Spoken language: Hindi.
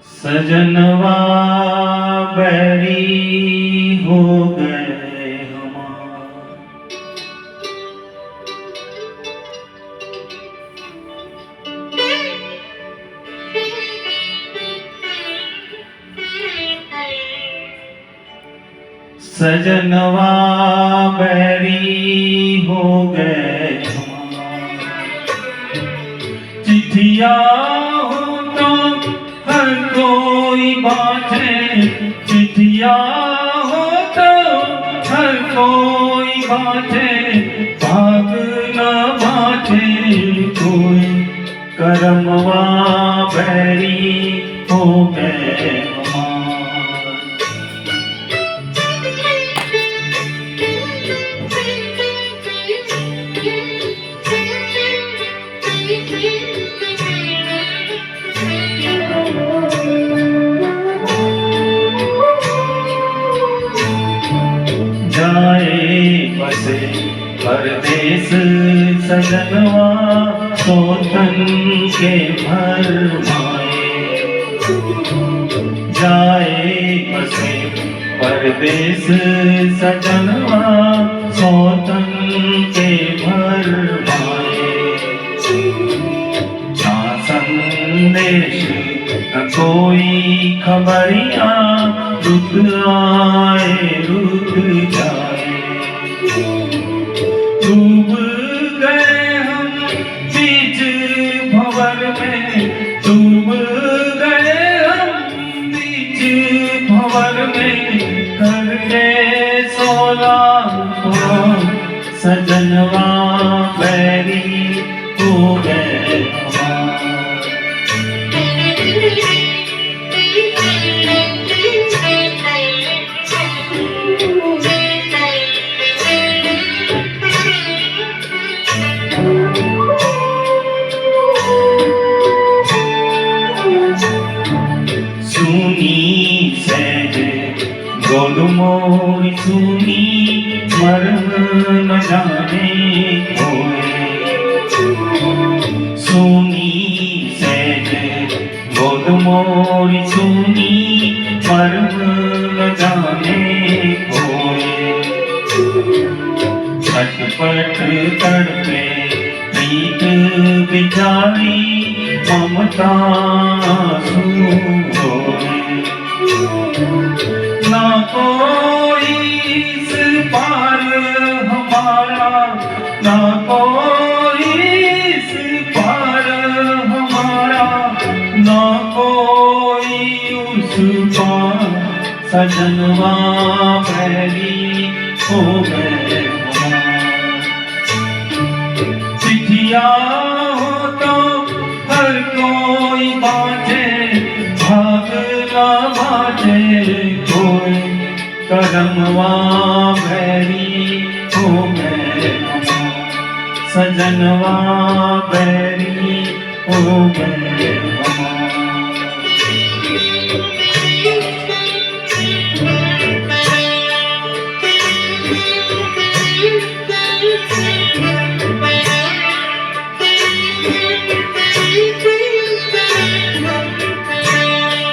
सजनवा बैरी हो गए हमारे। सजनवा बैरी हो गए हमारे। चिट्ठिया हो तो हर कोई बाटे, चिट्ठिया हो तो हर कोई बाटे, भाग न बाटे कोई, करमवा बैरी हो गए हमारे। जाए बसे परदेस सजनवा, सोतन के भर माए। जाए बसे परदेस सजनवा, सोतन के भर माए। ना संदेश न कोई खबरिया, रुत आए रुत जाए। डूब गए हम बीच भंवर में, डूब गए हम बीच भंवर में, करके सोला सजनवा बैरी हो गए हमारे। सुनी सहजे गोद मोरी सुनी, मर्म न जाने कोई। सुनी सहजे गोद मोरी सुनी, मर्म न जाने कोई। छटपट तड़पे प्रीत बिचारी, ममता होए। ना कोई इस पार हमारा, ना कोई इस पार हमारा, ना कोई उस पार, सजनवा बैरी हो गए हमारे। चिट्ठिया हो तो हर कोई बाटे, भाग न बाटे कोई, करमवा बैरी हो गए हमारे। सजनवा बैरी हो गए।